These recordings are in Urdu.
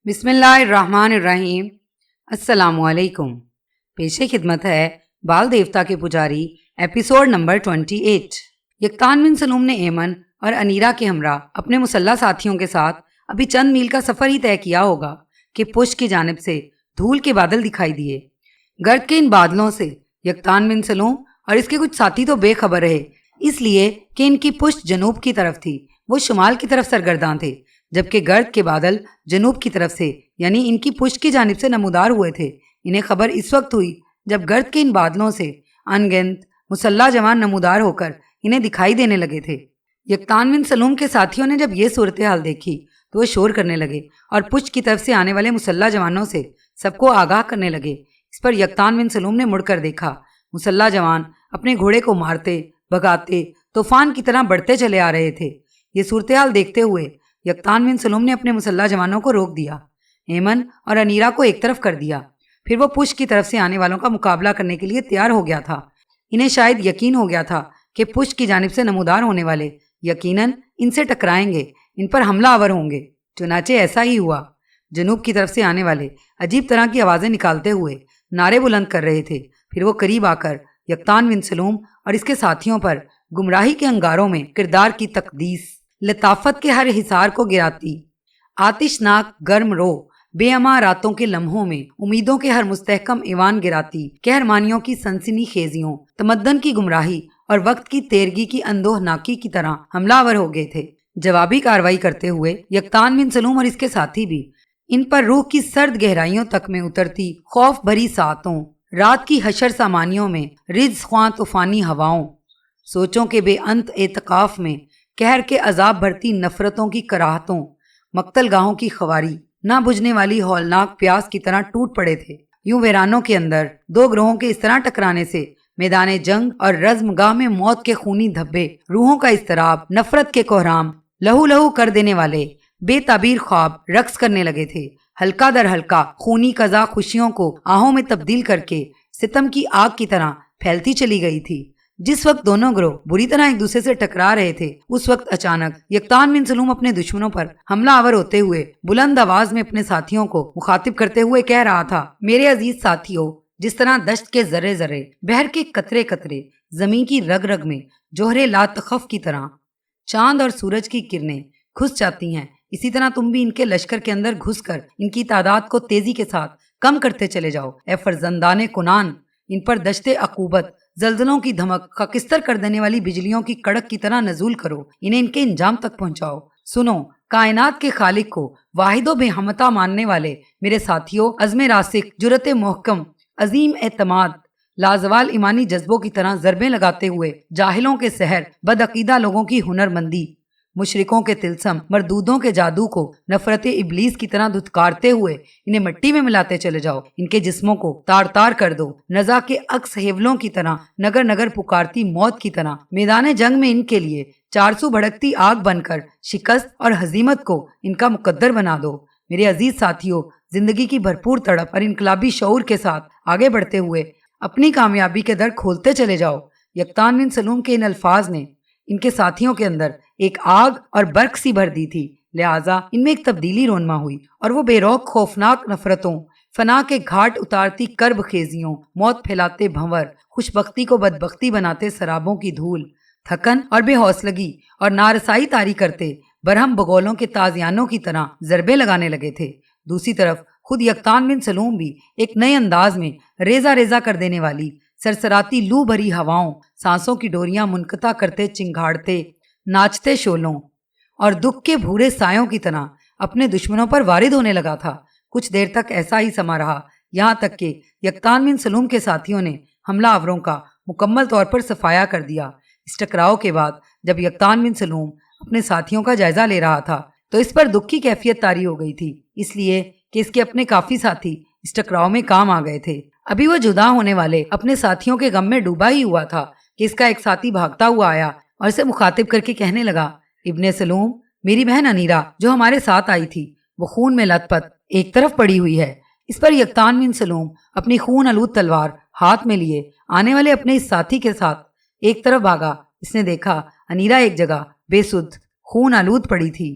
بسم اللہ الرحمن الرحیم۔ السلام علیکم۔ پیش خدمت ہے بال دیوتا کے پجاری ایپیسوڈ نمبر 28۔ یکتان بن سلوم نے ایمن اور انیرا کے ہمراہ اپنے مسلح ساتھیوں کے ساتھ ابھی چند میل کا سفر ہی طے کیا ہوگا کہ پشت کی جانب سے دھول کے بادل دکھائی دیے۔ گرد کے ان بادلوں سے یکتان بن سلوم اور اس کے کچھ ساتھی تو بے خبر رہے، اس لیے کہ ان کی پشت جنوب کی طرف تھی، وہ شمال کی طرف سرگرداں تھے، جبکہ گرد کے بادل جنوب کی طرف سے یعنی ان کی پشت کی جانب سے نمودار ہوئے تھے۔ انہیں خبر اس وقت ہوئی جب گرد کے ان بادلوں سے ان گنت مسلح جوان نمودار ہو کر انہیں دکھائی دینے لگے تھے۔ یکتان بن سلوم کے ساتھیوں نے جب یہ صورتحال دیکھی تو وہ شور کرنے لگے اور پشت کی طرف سے آنے والے مسلح جوانوں سے سب کو آگاہ کرنے لگے۔ اس پر یکتان بن سلوم نے مڑ کر دیکھا، مسلح جوان اپنے گھوڑے کو مارتے بھگاتے طوفان کی طرح بڑھتے چلے آ رہے تھے۔ یہ صورتحال دیکھتے ہوئے یکتان بن سلوم نے اپنے مسلح جوانوں کو روک دیا، ایمن اور انیرا کو ایک طرف کر دیا، پھر وہ پشت کی طرف سے آنے والوں کا مقابلہ کرنے کے لیے تیار ہو گیا تھا۔ انہیں شاید یقین ہو گیا تھا کہ پشت کی جانب سے نمودار ہونے والے یقیناً ان سے ٹکرائیں گے، ان پر حملہ آور ہوں گے۔ چنانچہ ایسا ہی ہوا۔ جنوب کی طرف سے آنے والے عجیب طرح کی آوازیں نکالتے ہوئے نعرے بلند کر رہے تھے، پھر وہ قریب آ کر یکتان بن سلوم اور اس کے ساتھیوں پر گمراہی کے انگاروں میں کردار کی تقدیس، لطافت کے ہر حصار کو گراتی، آتش ناک گرم رو بے اما راتوں کے لمحوں میں امیدوں کے ہر مستحکم ایوان گراتی، قہرمانیوں کی سنسنی خیزیوں، تمدن کی گمراہی اور وقت کی تیرگی کی اندوہ ناکی کی طرح حملہ آور ہو گئے تھے۔ جوابی کارروائی کرتے ہوئے یکتان بن سلوم اور اس کے ساتھی بھی ان پر روح کی سرد گہرائیوں تک میں اترتی خوف بھری ساعتوں، رات کی حشر سامانیوں میں رجز خواں طوفانی ہواؤں، سوچوں کے بے انت اعتکاف میں قہر کے عذاب بھرتی نفرتوں کی کراہتوں، مقتل گاہوں کی خواری، نہ بجھنے والی ہولناک پیاس کی طرح ٹوٹ پڑے تھے۔ یوں ویرانوں کے اندر دو گروہوں کے اس طرح ٹکرانے سے میدان جنگ اور رزم گاہ میں موت کے خونی دھبے، روحوں کا اضطراب، نفرت کے کوہرام، لہو لہو کر دینے والے بے تعبیر خواب رقص کرنے لگے تھے۔ ہلکا در ہلکا خونی قضا خوشیوں کو آہوں میں تبدیل کر کے ستم کی آگ کی طرح پھیلتی چلی گئی تھی۔ جس وقت دونوں گروہ بری طرح ایک دوسرے سے ٹکرا رہے تھے، اس وقت اچانک یکتان بن سلوم اپنے دشمنوں پر حملہ آور ہوتے ہوئے بلند آواز میں اپنے ساتھیوں کو مخاطب کرتے ہوئے کہہ رہا تھا، میرے عزیز ساتھیوں، جس طرح دشت کے ذرے ذرے، بحر کے قطرے قطرے، زمین کی رگ رگ میں جوہر لاتخف کی طرح چاند اور سورج کی کرنیں گھس جاتی ہیں، اسی طرح تم بھی ان کے لشکر کے اندر گھس کر ان کی تعداد کو تیزی کے ساتھ کم کرتے چلے جاؤ۔ اے فرزندان کنان، ان پر دشت عقوبت، زلزلوں کی دھمک، خاکستر کر دینے والی بجلیوں کی کڑک کی طرح نزول کرو، انہیں ان کے انجام تک پہنچاؤ۔ سنو، کائنات کے خالق کو واحد و بے ہمتا ماننے والے میرے ساتھیوں، عزم راسخ، جرأت محکم، عظیم اعتماد، لازوال ایمانی جذبوں کی طرح ضربیں لگاتے ہوئے جاہلوں کے سحر، بدعقیدہ لوگوں کی ہنر مندی، مشرکوں کے طلسم، مردودوں کے جادو کو نفرت ابلیس کی طرح دھتکارتے ہوئے انہیں مٹی میں ملاتے چلے جاؤ، ان کے جسموں کو تار تار کر دو، نزا کے عکس ہیولوں کی طرح، نگر نگر پکارتی موت کی طرح میدان جنگ میں ان کے لیے چارسو بھڑکتی آگ بن کر شکست اور ہزیمت کو ان کا مقدر بنا دو۔ میرے عزیز ساتھیوں، زندگی کی بھرپور تڑپ اور انقلابی شعور کے ساتھ آگے بڑھتے ہوئے اپنی کامیابی کے در کھولتے چلے جاؤ۔ یکتان بن سلوم کے ان الفاظ نے ان کے ساتھیوں کے اندر ایک آگ اور برق سی بھر دی تھی، لہٰذا ان میں ایک تبدیلی رونما ہوئی اور وہ بے روک خوفناک نفرتوں، فنا کے گھاٹ اتارتی کرب خیزیوں، موت پھیلاتے بھنور، خوش بختی کو بدبختی بناتے سرابوں کی دھول، تھکن اور بے حوصلگی اور نارسائی طاری کرتے برہم بگولوں کے تازیانوں کی طرح ضربے لگانے لگے تھے۔ دوسری طرف خود یکتان بن سلوم بھی ایک نئے انداز میں ریزہ ریزہ کر دینے والی سرسراتی لو بھری ہواؤں، سانسوں کی ڈوریاں منقطع کرتے چنگھاڑتے ناچتے شولوں اور دکھ کے بھورے سایوں کی طرح اپنے دشمنوں پر وارد ہونے لگا تھا۔ کچھ دیر تک ایسا ہی سما رہا، یہاں تک کہ یکتان بن سلوم کے ساتھیوں نے حملہ آوروں کا مکمل طور پر صفایا کر دیا۔ اس ٹکراؤ کے بعد جب یکتان بن سلوم اپنے ساتھیوں کا جائزہ لے رہا تھا تو اس پر دکھ کی کیفیت طاری ہو گئی تھی، اس لیے کہ اس کے اپنے کافی ساتھی اس ٹکراؤ میں کام آ گئے تھے۔ ابھی وہ جدا ہونے والے اپنے ساتھیوں کے غم میں ڈوبا ہی ہوا تھا کہ اس کا ایک ساتھی بھاگتا ہوا آیا اور اسے مخاطب کر کے کہنے لگا، ابن سلوم، میری بہن انیرا جو ہمارے ساتھ آئی تھی وہ خون میں لت پت ایک طرف پڑی ہوئی ہے۔ اس پر یکتان بن سلوم اپنی خون آلود تلوار ہاتھ میں لیے آنے والے اپنے اس ساتھی کے ساتھ ایک طرف بھاگا۔ اس نے دیکھا انیرا ایک جگہ بے سدھ خون آلود پڑی تھی۔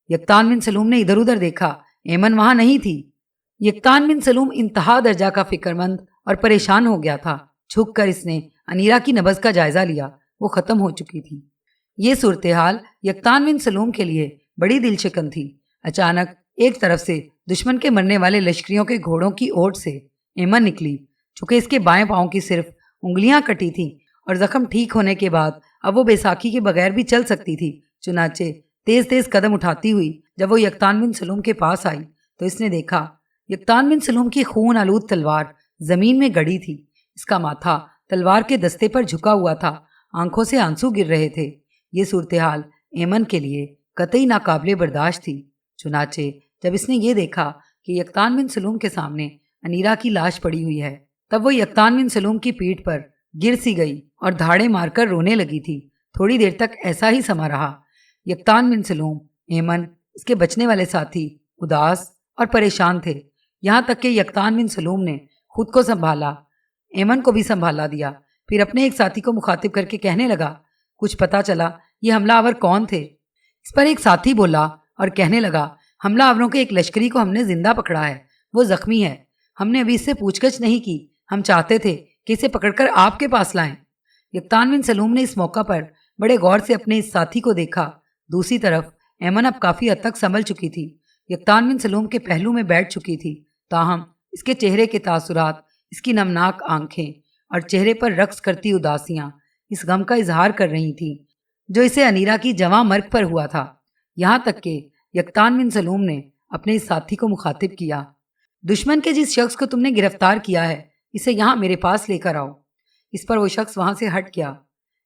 یکتان بن سلوم نے ادھر ادھر دیکھا، ایمن وہاں نہیں تھی۔ یکتان بن سلوم انتہا درجہ کا فکر مند اور پریشان ہو گیا تھا۔ جھک کر اس نے انیرا کی نبض کا جائزہ لیا، وہ ختم ہو چکی تھی۔ یہ صورتحال یکتان بن سلوم کے لیے بڑی دل شکن تھی۔ اچانک ایک طرف سے دشمن کے مرنے والے لشکریوں کے گھوڑوں کی اوٹ سے ایمن نکلی۔ چونکہ اس کے بائیں پاؤں کی صرف انگلیاں کٹی تھیں اور زخم ٹھیک ہونے کے بعد اب وہ بیساکھی کے بغیر بھی چل سکتی تھی، چنانچہ تیز تیز قدم اٹھاتی ہوئی جب وہ یکتان بن سلوم کے پاس آئی تو اس نے دیکھا یکتان بن سلوم کی خون آلود تلوار زمین میں گڑی تھی۔ اس کا ماتھا تلوار کے دستے پر جھکا ہوا تھا، آنکھوں سے آنسو گر رہے تھے۔ یہ صورتحال ایمن کے لیے قطعی ناقابل برداشت تھی۔ چنانچہ جب اس نے یہ دیکھا کہ یکتان بن سلوم کے سامنے انیرا کی لاش پڑی ہوئی ہے، تب وہ یکتان بن سلوم کی پیٹھ پر گر سی گئی اور دھاڑے مار کر رونے لگی تھی۔ تھوڑی دیر تک ایسا ہی سما رہا۔ یکتان بن سلوم، ایمن، اس کے بچنے والے ساتھی اداس اور پریشان تھے، یہاں تک کہ یکتان بن سلوم نے خود کو سنبھالا، ایمن کو بھی سنبھالا دیا۔ پھر اپنے ایک ساتھی کو مخاطب کر کے کہنے لگا، کچھ پتا چلا یہ حملہ آور کون تھے؟ اس پر ایک ساتھی بولا اور کہنے لگا، حملہ آوروں کے ایک لشکری کو ہم نے زندہ پکڑا ہے، وہ زخمی ہے۔ ہم نے ابھی اس سے پوچھ گچھ نہیں کی، ہم چاہتے تھے کہ اسے پکڑ کر آپ کے پاس لائیں۔ یکتان بن سلوم نے اس موقع پر بڑے غور سے اپنے اس ساتھی کو دیکھا۔ دوسری طرف ایمن اب کافی حد تک سنبھل چکی تھی، یکتان بن سلوم کے پہلو میں بیٹھ چکی تھی، تاہم اس کے چہرے کے تاثرات، اس کی نمناک آنکھیں اور چہرے پر رقص کرتی اداسیاں اس غم کا اظہار کر رہی تھیں جو اسے انیرا کی جواں مرگ پر ہوا تھا۔ یہاں تک کہ یکتان بن سلوم نے اپنے اس ساتھی کو مخاطب کیا، دشمن کے جس شخص کو تم نے گرفتار کیا ہے اسے یہاں میرے پاس لے کر آؤ۔ اس پر وہ شخص وہاں سے ہٹ گیا،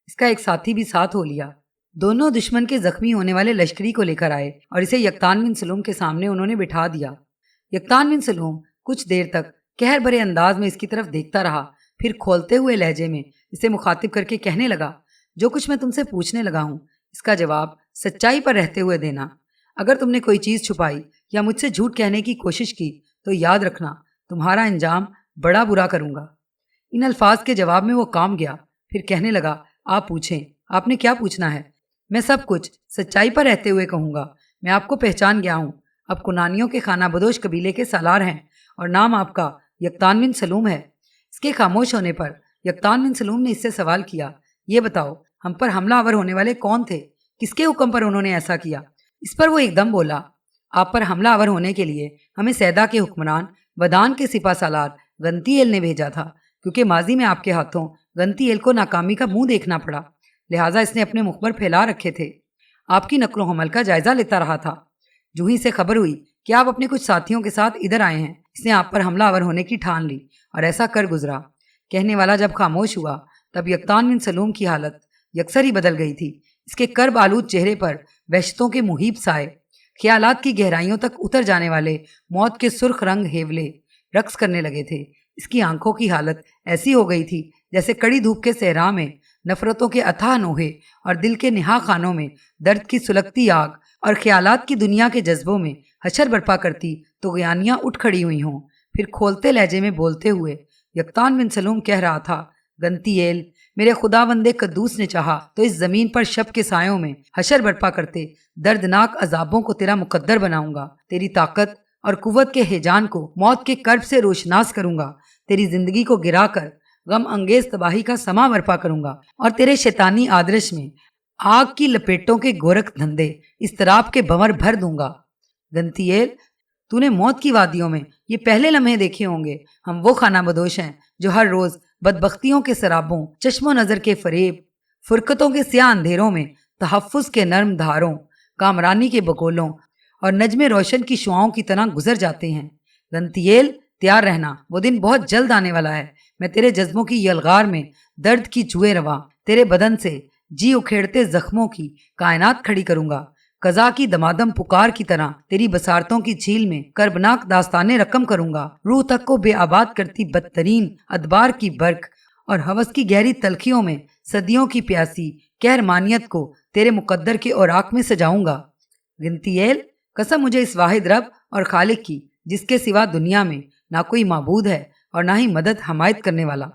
اس کا ایک ساتھی بھی ساتھ ہو لیا۔ دونوں دشمن کے زخمی ہونے والے لشکری کو لے کر آئے اور اسے یکتان بن سلوم کے سامنے انہوں نے بٹھا دیا۔ یکتان بن سلوم کچھ دیر تک قہر بھرے انداز میں اس کی طرف دیکھتا رہا، پھر کھولتے ہوئے لہجے میں اسے مخاطب کر کے کہنے لگا، جو کچھ میں تم سے پوچھنے لگا ہوں اس کا جواب سچائی پر رہتے ہوئے دینا۔ اگر تم نے کوئی چیز چھپائی یا مجھ سے جھوٹ کہنے کی کوشش کی تو یاد رکھنا تمہارا انجام بڑا برا کروں گا۔ ان الفاظ کے جواب میں وہ کام گیا، پھر کہنے لگا، آپ پوچھیں، آپ نے کیا پوچھنا ہے؟ میں سب کچھ سچائی پر رہتے ہوئے کہوں گا۔ میں آپ کو پہچان گیا ہوں، اب کنانیوں کے خانہ بدوش قبیلے کے سالار ہیں اور نام آپ کا یکتان بن سلوم ہے۔ اس کے خاموش ہونے پر یکتان بن سلوم نے اس سے سوال کیا، یہ بتاؤ ہم پر حملہ آور ہونے والے کون تھے؟ کس کے حکم پر انہوں نے ایسا کیا؟ اس پر وہ ایک دم بولا، آپ پر حملہ آور ہونے کے لیے ہمیں سیدا کے حکمران ودان کے سپہ سالار گنتی ایل نے بھیجا تھا، کیونکہ ماضی میں آپ کے ہاتھوں گنتی ایل کو ناکامی کا منہ دیکھنا پڑا، لہٰذا اس نے اپنے مخبر پھیلا رکھے تھے، آپ کی نقل و حمل کا جائزہ لیتا رہا تھا۔ جو ہی سے خبر ہوئی کہ آپ اپنے کچھ ساتھیوں کے ساتھ ادھر آئے ہیں، اس نے آپ پر حملہ آور ہونے کی ٹھان لی اور ایسا کر گزرا۔ کہنے والا جب خاموش ہوا تب یکتان بن سلوم کی حالت یکسر ہی بدل گئی تھی۔ اس کے کرب آلود چہرے پر وحشتوں کے محیب سائے، خیالات کی گہرائیوں تک اتر جانے والے موت کے سرخ رنگ ہیولے رقص کرنے لگے تھے۔ اس کی آنکھوں کی حالت ایسی ہو گئی تھی جیسے کڑی دھوپ کے صحرا میں نفرتوں کے اتھاہ نوحے اور دل کے نہا خانوں میں درد کی سلگتی آگ اور خیالات کی دنیا کے جذبوں میں حشر برپا کرتی طغیانیاں اٹھ کھڑی ہوئی ہوں۔ پھر کھولتے لہجے میں بولتے ہوئے یکتان بن سلوم کہہ رہا تھا، گنتی ایل، میرے خداوند قدوس نے چاہا تو اس زمین پر شب کے سایوں میں حشر برپا کرتے دردناک عذابوں کو تیرا مقدر بناؤں گا، تیری طاقت اور قوت کے ہیجان کو موت کے کرب سے روشناس کروں گا، تیری زندگی کو گرا کر غم انگیز تباہی کا سما برپا کروں گا اور تیرے شیطانی آدرش میں آگ کی لپیٹوں کے گورکھ دھندے اضطراب کے بھنور بھر دوں گا۔ گنتی ایل، تو نے موت کی وادیوں میں یہ پہلے لمحے دیکھے ہوں گے۔ ہم وہ خانہ بدوش ہیں جو ہر روز بدبختیوں کے سرابوں، چشم و نظر کے فریب، فرقتوں کے سیاہ اندھیروں میں تحفظ کے نرم دھاروں، کامرانی کے بگولوں اور نجم روشن کی شعاؤں کی طرح گزر جاتے ہیں۔ گنتی ایل، تیار رہنا، وہ دن بہت جلد آنے والا ہے۔ میں تیرے جذبوں کی یلغار میں درد کی جوئے رواں تیرے بدن سے جی اکھیڑتے زخموں کی کائنات کھڑی کروں گا۔ قضا کی دمادم پکار کی طرح تیری بصارتوں کی جھیل میں کربناک داستانیں رقم کروں گا۔ روح تک کو بے آباد کرتی بدترین ادبار کی برق اور ہوس کی گہری تلخیوں میں صدیوں کی پیاسی قہرمانیت کو تیرے مقدر کے اوراق میں سجاؤں گا۔ گنتی ایل، قسم مجھے اس واحد رب اور خالق کی جس کے سوا دنیا میں نہ کوئی معبود ہے اور نہ ہی مدد حمایت کرنے والا۔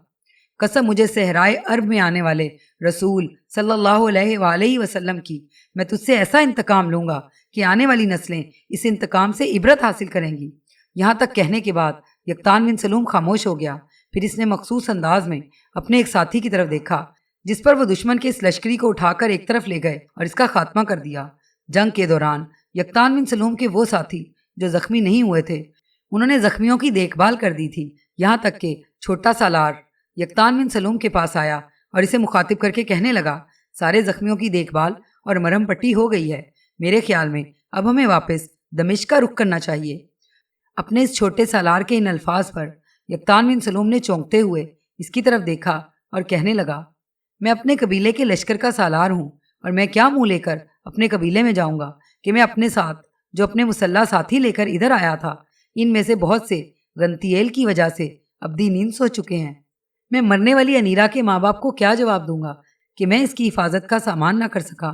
قسم مجھے صحرائے عرب میں آنے والے رسول صلی اللہ علیہ وآلہ وسلم کی، میں تجھ سے ایسا انتقام لوں گا کہ آنے والی نسلیں اس انتقام سے عبرت حاصل کریں گی۔ یہاں تک کہنے کے بعد یقطان بن سلوم خاموش ہو گیا۔ پھر اس نے مخصوص انداز میں اپنے ایک ساتھی کی طرف دیکھا جس پر وہ دشمن کے اس لشکری کو اٹھا کر ایک طرف لے گئے اور اس کا خاتمہ کر دیا۔ جنگ کے دوران یقطان بن سلوم کے وہ ساتھی جو زخمی نہیں ہوئے تھے، انہوں نے زخمیوں کی دیکھ بھال کر دی تھی، یہاں تک کہ چھوٹا سالار یقطان بن سلوم کے پاس آیا اور اسے مخاطب کر کے کہنے لگا، سارے زخمیوں کی دیکھ بھال اور مرہم پٹی ہو گئی ہے، میرے خیال میں اب ہمیں واپس دمشق کا رخ کرنا چاہیے۔ اپنے اس چھوٹے سالار کے ان الفاظ پر یقطان بن سلوم نے چونکتے ہوئے اس کی طرف دیکھا اور کہنے لگا، میں اپنے قبیلے کے لشکر کا سالار ہوں اور میں کیا منہ لے کر اپنے قبیلے میں جاؤں گا کہ میں اپنے ساتھ جو اپنے مسلح ساتھی لے کر ادھر آیا تھا، ان میں سے بہت سے غنتیل کی وجہ سے ابدی نیند سو چکے ہیں۔ میں مرنے والی انیرا کے ماں باپ کو کیا جواب دوں گا کہ میں اس کی حفاظت کا سامان نہ کر سکا۔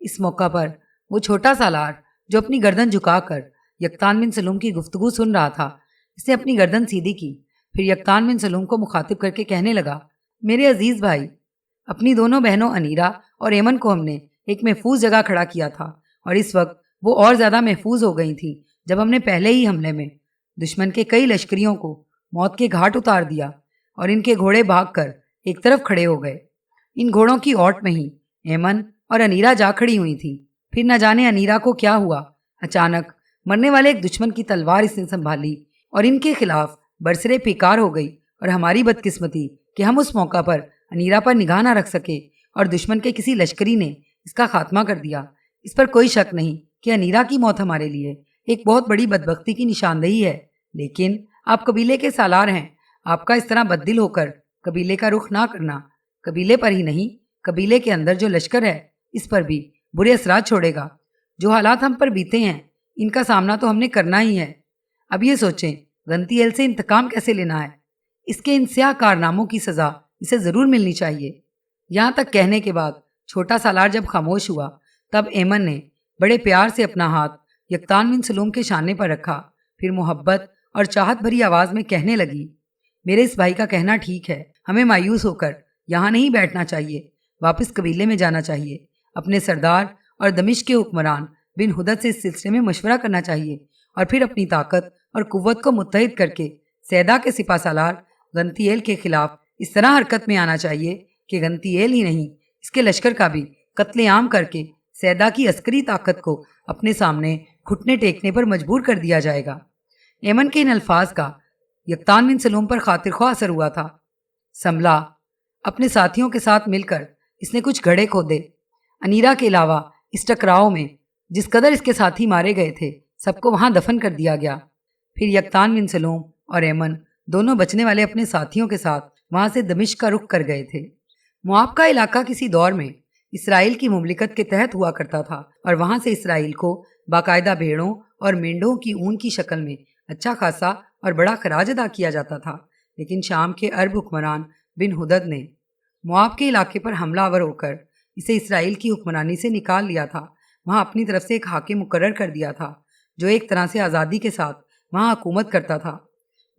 اس موقع پر وہ چھوٹا سالار جو اپنی گردن جھکا کر یقطان بن سلوم کی گفتگو سن رہا تھا، اس نے اپنی گردن سیدھی کی، پھر یقطان بن سلوم کو مخاطب کر کے کہنے لگا، میرے عزیز بھائی، اپنی دونوں بہنوں انیرا اور ایمن کو ہم نے ایک محفوظ جگہ کھڑا کیا تھا اور اس وقت وہ اور زیادہ محفوظ ہو گئی تھیں جب ہم نے پہلے ہی حملے میں دشمن کے کئی لشکریوں کو موت کے گھاٹ اتار دیا اور ان کے گھوڑے بھاگ کر ایک طرف کھڑے ہو گئے۔ ان گھوڑوں کی اوٹ میں ہی ایمن اور انیرا جا کھڑی ہوئی تھیں۔ پھر نہ جانے انیرا کو کیا ہوا، اچانک مرنے والے ایک دشمن کی تلوار اس نے سنبھالی اور ان کے خلاف برسرے پیکار ہو گئی، اور ہماری بدقسمتی کہ ہم اس موقع پر انیرا پر نگاہ نہ رکھ سکے اور دشمن کے کسی لشکری نے اس کا خاتمہ کر دیا۔ اس پر کوئی شک نہیں کہ انیرا کی موت ہمارے لیے ایک بہت بڑی بدبختی کی نشاندہی ہے، لیکن آپ قبیلے کے سالار ہیں، آپ کا اس طرح بددل ہو کر قبیلے کا رخ نہ کرنا قبیلے پر ہی نہیں، قبیلے کے اندر جو لشکر ہے اس پر بھی برے اثرات چھوڑے گا۔ جو حالات ہم پر بیتے ہیں ان کا سامنا تو ہم نے کرنا ہی ہے۔ اب یہ سوچیں غنتیل سے انتقام کیسے لینا ہے، اس کے ان سیاہ کارناموں کی سزا اسے ضرور ملنی چاہیے۔ یہاں تک کہنے کے بعد چھوٹا سالار جب خاموش ہوا تب ایمن نے بڑے پیار سے اپنا ہاتھ یقطان بن سلوم کے شانے پر رکھا، پھر محبت اور چاہت بھری آواز میں کہنے لگی، میرے اس بھائی کا کہنا ٹھیک ہے، ہمیں مایوس ہو کر یہاں نہیں بیٹھنا چاہیے، واپس قبیلے میں جانا چاہیے، اپنے سردار اور دمشق کے حکمران بن ہدد سے اس سلسلے میں مشورہ کرنا چاہیے، اور پھر اپنی طاقت اور قوت کو متحد کر کے سیدا کے سپہ سالار غنتیل کے خلاف اس طرح حرکت میں آنا چاہیے کہ غنتیل ہی نہیں اس کے لشکر کا بھی قتل عام کر کے سیدا کی عسکری طاقت کو اپنے سامنے گھٹنے ٹیکنے پر مجبور کر دیا جائے گا۔ ایمن کے ان الفاظ کا یقطان بن سلوم پر خاطر خواہ اثر ہوا تھا۔ سنبھلا، اپنے ساتھیوں کے ساتھ مل کر اس نے کچھ گڑھے کھودے۔ انیرا کے علاوہ اس ٹکراؤ میں جس قدر اس کے ساتھی مارے گئے تھے سب کو وہاں دفن کر دیا گیا۔ پھر یقطان بن سلوم اور ایمن دونوں بچنے والے اپنے ساتھیوں کے ساتھ وہاں سے دمشق کا رخ کر گئے تھے۔ مواب کا علاقہ کسی دور میں اسرائیل کی مملکت کے تحت ہوا کرتا تھا اور وہاں سے اسرائیل کو باقاعدہ بھیڑوں اور مینڈوں کی اون کی شکل میں اچھا خاصا اور بڑا خراج ادا کیا جاتا تھا۔ لیکن شام کے عرب حکمران بن ہدد نے مواب کے علاقے پر حملہ آور ہو کر اسے اسرائیل کی حکمرانی سے نکال لیا تھا۔ وہاں اپنی طرف سے ایک حاکم مقرر کر دیا تھا جو ایک طرح سے آزادی کے ساتھ وہاں حکومت کرتا تھا۔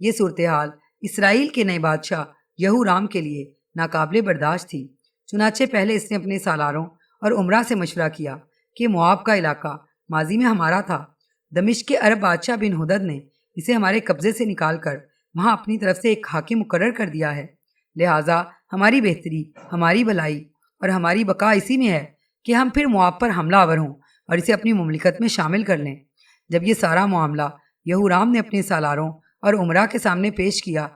یہ صورتحال اسرائیل کے نئے بادشاہ یہو رام کے لیے ناقابل برداشت تھی۔ چنانچہ پہلے اس نے اپنے سالاروں اور امراء سے مشورہ کیا کہ مواب کا علاقہ ماضی میں ہمارا تھا، دمشق کے عرب بادشاہ بن ہدد نے اسے ہمارے قبضے سے نکال کر وہاں اپنی طرف سے ایک حاکم مقرر کر دیا ہے، لہٰذا ہماری بہتری، ہماری بھلائی اور ہماری بقا اسی میں ہے کہ ہم پھر مواب پر حملہ آور ہوں اور اسے اپنی مملکت میں شامل کر لیں۔ جب یہ سارا معاملہ یہو رام نے اپنے سالاروں اور امراء کے سامنے پیش کیا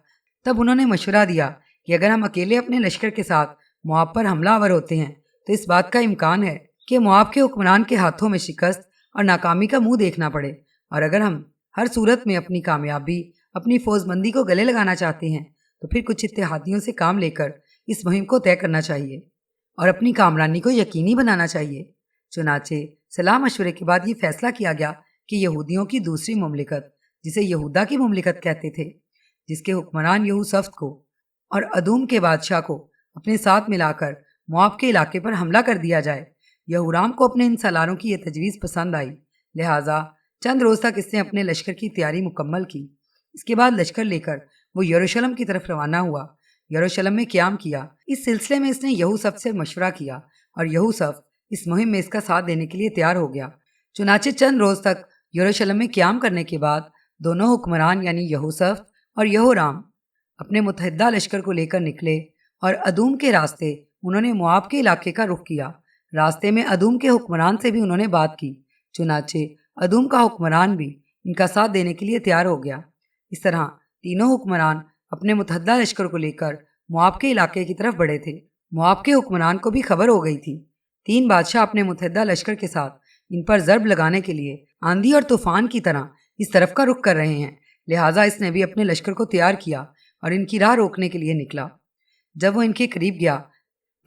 تب انہوں نے مشورہ دیا کہ اگر ہم اکیلے اپنے لشکر کے ساتھ مواب پر حملہ آور ہوتے ہیں تو اس بات کا امکان ہے کہ مواب کے حکمران کے ہاتھوں میں شکست اور ناکامی کا منہ دیکھنا پڑے، اور اگر ہم ہر صورت میں اپنی کامیابی، اپنی فوج مندی کو گلے لگانا چاہتے ہیں تو پھر کچھ اتحادیوں سے کام لے کر اس مہم کو طے کرنا چاہیے اور اپنی کامرانی کو یقینی بنانا چاہیے۔ چنانچہ صلاح مشورے کے بعد یہ فیصلہ کیا گیا کہ یہودیوں کی دوسری مملکت، جسے یہودا کی مملکت کہتے تھے، جس کے حکمران یہوسفت کو اور ادوم کے بادشاہ کو اپنے ساتھ ملا کر مواب کے علاقے پر حملہ کر دیا جائے۔ یہورام کو اپنے ان سالاروں کی یہ تجویز پسند آئی، لہٰذا چند روز تک اس نے اپنے لشکر کی تیاری مکمل کی۔ اس کے بعد لشکر لے کر وہ یروشلم کی طرف روانہ ہوا۔ یروشلم میں قیام کیا۔ اس سلسلے میں اس نے یہوسف سے مشورہ کیا اور یہوسف اس مہم میں اس کا ساتھ دینے کے لیے تیار ہو گیا۔ چنانچہ چند روز تک یروشلم میں قیام کرنے کے بعد دونوں حکمران یعنی یہوسف اور یہورام اپنے متحدہ لشکر کو لے کر نکلے اور ادوم کے راستے انہوں نے مواب کے علاقے کا رخ کیا۔ راستے میں ادوم کے حکمران سے بھی انہوں نے بات کی، چنانچہ ادوم کا حکمران بھی ان کا ساتھ دینے کے لیے تیار ہو گیا۔ اس طرح تینوں حکمران اپنے متحدہ لشکر کو لے کر مواب کے علاقے کی طرف بڑھے تھے۔ مواب کے حکمران کو بھی خبر ہو گئی تھی، 3 بادشاہ اپنے متحدہ لشکر کے ساتھ ان پر ضرب لگانے کے لیے آندھی اور طوفان کی طرح اس طرف کا رخ کر رہے ہیں، لہٰذا اس نے بھی اپنے لشکر کو تیار کیا اور ان کی راہ روکنے کے لیے نکلا۔ جب وہ ان کے قریب گیا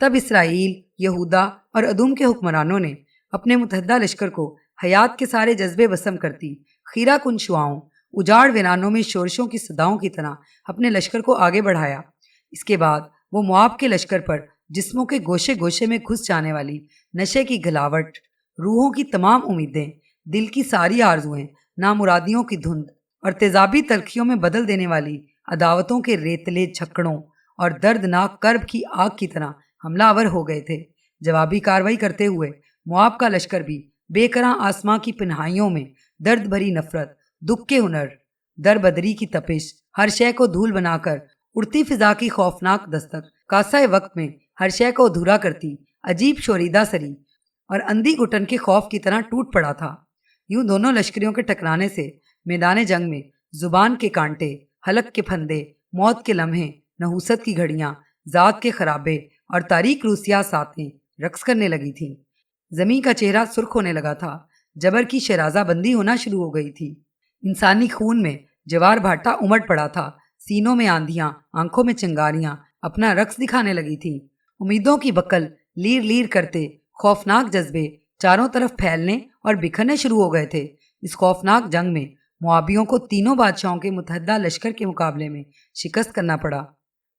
تب اسرائیل، یہودا اور ادوم کے حکمرانوں نے اپنے متحدہ لشکر کو حیات کے سارے جذبے بسم کرتی خیرہ کن شعاؤں، اجاڑ ویرانوں میں شورشوں کی صداؤں کی طرح اپنے لشکر کو آگے بڑھایا۔ اس کے بعد وہ مواب کے لشکر پر جسموں کے گوشے گوشے میں گھس جانے والی نشے کی گھلاوٹ، روحوں کی تمام امیدیں، دل کی ساری آرزوئیں، نامرادیوں کی دھند اور تیزابی تلخیوں میں بدل دینے والی عداوتوں کے ریتلے چھکڑوں اور دردناک کرب کی آگ کی طرح حملہ آور ہو گئے تھے۔ جوابی کارروائی کرتے ہوئے مواب کا لشکر بھی بے کراں آسماں کی پنہائیوں میں درد بھری نفرت، دکھ کے ہنر، دربدری کی تپش، ہر شے کو دھول بنا کر اڑتی فضا کی خوفناک دستک، کاسہ وقت میں ہر شے کو ادھورا کرتی عجیب شوریدہ سری اور اندھی گھٹن کے خوف کی طرح ٹوٹ پڑا تھا۔ یوں دونوں لشکریوں کے ٹکرانے سے میدان جنگ میں زبان کے کانٹے، حلق کے پھندے، موت کے لمحے، نحوست کی گھڑیاں، ذات کے خرابے اور تاریک روسیہ ساتیں رقص کرنے لگی تھیں۔ زمین کا چہرہ سرخ ہونے لگا تھا، جبر کی شیرازہ بندی ہونا شروع ہو گئی تھی۔ انسانی خون میں جوار بھاٹا امڑ پڑا تھا، سینوں میں آندھیاں، آنکھوں میں چنگاریاں اپنا رقص دکھانے لگی تھیں۔ امیدوں کی بکل لیر لیر کرتے خوفناک جذبے چاروں طرف پھیلنے اور بکھرنے شروع ہو گئے تھے۔ اس خوفناک جنگ میں موابیوں کو تینوں بادشاہوں کے متحدہ لشکر کے مقابلے میں شکست کرنا پڑا۔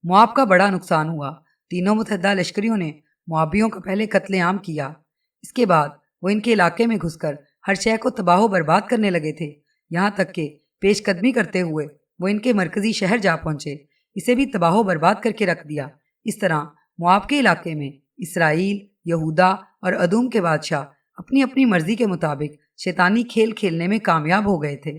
مواب کا بڑا نقصان ہوا۔ تینوں متحدہ لشکریوں نے موابیوں کا پہلے قتل عام کیا، اس کے بعد وہ ان کے علاقے میں گھس کر ہر شے کو تباہ و برباد کرنے لگے تھے، یہاں تک کہ پیش قدمی کرتے ہوئے وہ ان کے مرکزی شہر جا پہنچے، اسے بھی تباہ و برباد کر کے رکھ دیا۔ اس طرح مواب کے علاقے میں اسرائیل، یہودا اور ادوم کے بادشاہ اپنی اپنی مرضی کے مطابق شیطانی کھیل کھیلنے میں کامیاب ہو گئے تھے۔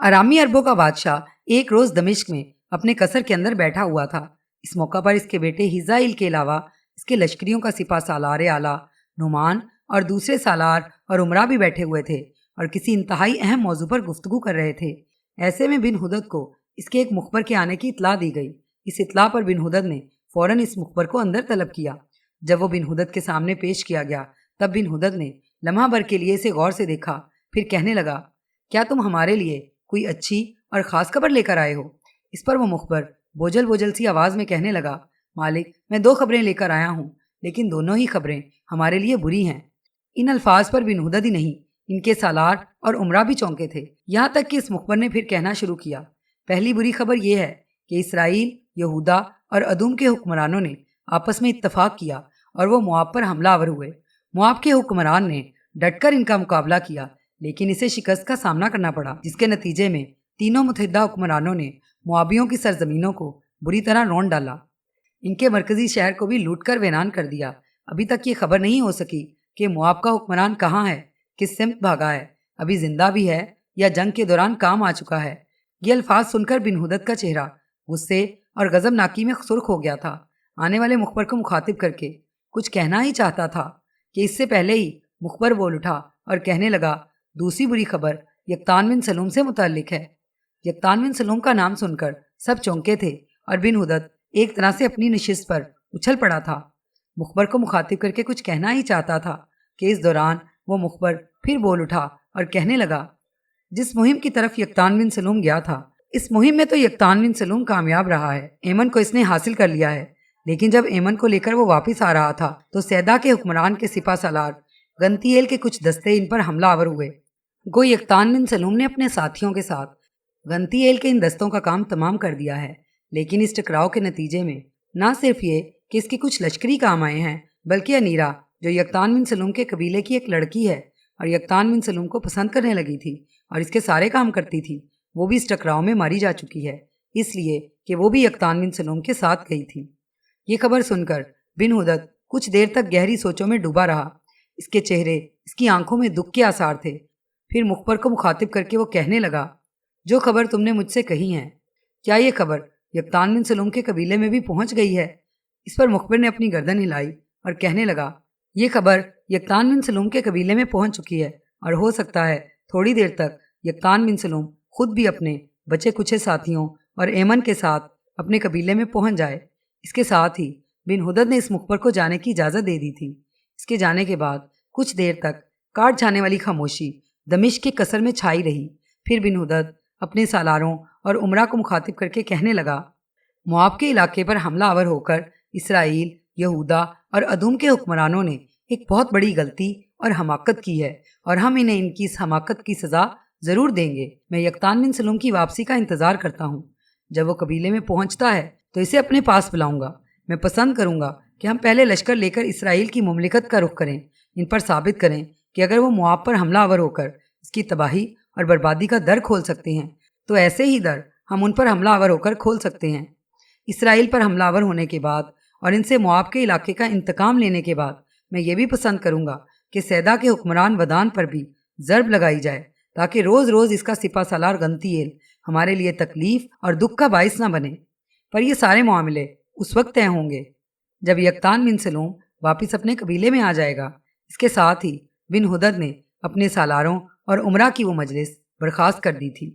ارامی عربوں کا بادشاہ ایک روز دمشق میں اپنے قصر کے اندر بیٹھا ہوا تھا۔ اس موقع پر اس کے بیٹے حزائیل کے علاوہ اس کے لشکریوں کا سپہ سالار اعلیٰ نعمان اور دوسرے سالار اور عمرہ بھی بیٹھے ہوئے تھے اور کسی انتہائی اہم موضوع پر گفتگو کر رہے تھے۔ ایسے میں بن حدد کو اس کے ایک مخبر کے آنے کی اطلاع دی گئی۔ اس اطلاع پر بن حدد نے فوراً اس مخبر کو اندر طلب کیا۔ جب وہ بن حدد کے سامنے پیش کیا گیا تب بن حدد نے لمحہ بھر کے لیے اسے غور سے دیکھا، پھر کہنے لگا، کیا تم ہمارے لیے کوئی اچھی اور خاص خبر لے کر آئے ہو؟ اس پر وہ مخبر بوجھل بوجھل سی آواز میں کہنے لگا، مالک، میں 2 خبریں لے کر آیا ہوں، لیکن دونوں ہی خبریں ہمارے لیے بری ہیں۔ ان الفاظ پر بن حدد ہی نہیں، ان کے سالار اور عمرہ بھی چونکے تھے، یہاں تک کہ اس مخبر نے پھر کہنا شروع کیا، پہلی بری خبر یہ ہے کہ اسرائیل، یہودا اور ادوم کے حکمرانوں نے آپس میں اتفاق کیا اور وہ مواب پر حملہ آور ہوئے۔ مواب کے حکمران نے ڈٹ کر ان کا مقابلہ کیا، لیکن اسے شکست کا سامنا کرنا پڑا، جس کے نتیجے میں تینوں متحدہ حکمرانوں نے موابیوں کی سرزمینوں کو بری طرح رون ڈالا، ان کے مرکزی شہر کو بھی لوٹ کر ویران کر دیا۔ ابھی تک یہ خبر نہیں ہو سکی کہ مواب کا حکمران کہاں ہے، کس سمت بھاگا ہے، ابھی زندہ بھی ہے یا جنگ کے دوران کام آ چکا ہے۔ یہ الفاظ سن کر بن حدد کا چہرہ غصے اور غضبناکی میں سرخ ہو گیا تھا۔ آنے والے مخبر کو مخاطب کر کے کچھ کہنا ہی چاہتا تھا کہ اس سے پہلے ہی مخبر بول اٹھا اور کہنے لگا، دوسری بری خبر یقطان بن سلوم سے متعلق ہے۔ یقطان بن سلوم کا نام سن کر سب چونکے تھے اور بن حدد ایک طرح سے اپنی نشست پر اچھل پڑا تھا۔ مخبر کو مخاطب کر کے کچھ کہنا ہی چاہتا تھا کہ اس دوران وہ مخبر پھر بول اٹھا اور کہنے لگا، جس مہم کی طرف یقطان بن سلوم گیا تھا، اس مہم میں تو یقطان بن سلوم کامیاب رہا ہے، ایمن کو اس نے حاصل کر لیا ہے، لیکن جب ایمن کو لے کر وہ واپس آ رہا تھا تو سیدا کے حکمران کے سپہ سالار گنتیل کے کچھ دستے ان پر حملہ آور ہوئے۔ گو یقطان بن سلوم نے اپنے ساتھیوں کے ساتھ گنتیل کے ان دستوں کا کام تمام کر دیا ہے، لیکن اس ٹکراؤ کے نتیجے میں نہ صرف یہ کہ اس کے کچھ لشکری کام آئے ہیں، بلکہ انیرا جو یقطان بن سلوم کے قبیلے کی ایک لڑکی ہے اور یقطان بن سلوم کو پسند کرنے لگی تھی اور اس کے سارے کام کرتی تھی، وہ بھی اس ٹکراؤ میں ماری جا چکی ہے۔ اس لیے کہ وہ بھی یقطان بن سلوم کے ساتھ گئی تھی۔ یہ خبر سن کر بن ہدد کچھ دیر تک گہری سوچوں میں ڈوبا رہا۔ اس کے چہرے، اس کی آنکھوں میں دکھ کے آثار تھے۔ پھر مخبر کو مخاطب کر کے وہ کہنے لگا، جو خبر تم نے مجھ سے کہی ہے، کیا یہ خبر یقطان بن سلوم کے قبیلے میں بھی پہنچ گئی ہے؟ اس پر مخبر نے اپنی گردن ہلائی اور کہنے لگا، یہ خبر یقطان بن سلوم کے قبیلے میں پہنچ چکی ہے، اور ہو سکتا ہے تھوڑی دیر تک یقطان بن سلوم خود بھی اپنے بچے کچھے ساتھیوں اور ایمن کے ساتھ اپنے قبیلے میں پہنچ جائے۔ اس کے ساتھ ہی بن ہدد نے اس مخبر کو جانے کی اجازت دے دی تھی۔ اس کے جانے کے بعد کچھ دیر تک کاٹ جانے والی خاموشی دمشق کے قصر میں چھائی رہی۔ پھر بن ہدد اپنے سالاروں اور امراء کو مخاطب کر کے کہنے لگا، مواب کے علاقے پر حملہ آور ہو کر اسرائیل، یہودا اور ادوم کے حکمرانوں نے ایک بہت بڑی غلطی اور حماقت کی ہے، اور ہم انہیں ان کی اس حماقت کی سزا ضرور دیں گے۔ میں یقطان بن سلوم کی واپسی کا انتظار کرتا ہوں۔ جب وہ قبیلے میں پہنچتا ہے تو اسے اپنے پاس بلاؤں گا۔ میں پسند کروں گا کہ ہم پہلے لشکر لے کر اسرائیل کی مملکت کا رخ کریں، ان پر ثابت کریں کہ اگر وہ مواب پر حملہ آور ہو کر اس کی تباہی اور بربادی کا در کھول سکتے ہیں تو ایسے ہی در ہم ان پر حملہ آور ہو کر کھول سکتے ہیں۔ اسرائیل پر حملہ آور ہونے کے بعد اور ان سے مواب کے علاقے کا انتقام لینے کے بعد میں یہ بھی پسند کروں گا کہ سیدا کے حکمران ودان پر بھی ضرب لگائی جائے، تاکہ روز روز اس کا سپہ سالار غنتیل ہمارے لیے تکلیف اور دکھ کا باعث نہ بنے۔ پر یہ سارے معاملے اس وقت طے ہوں گے جب یقطان بن سلوم واپس اپنے قبیلے میں آ جائے گا۔ اس کے ساتھ ہی بن ہدد نے اپنے سالاروں اور امراء کی وہ مجلس برخاست کر دی تھی۔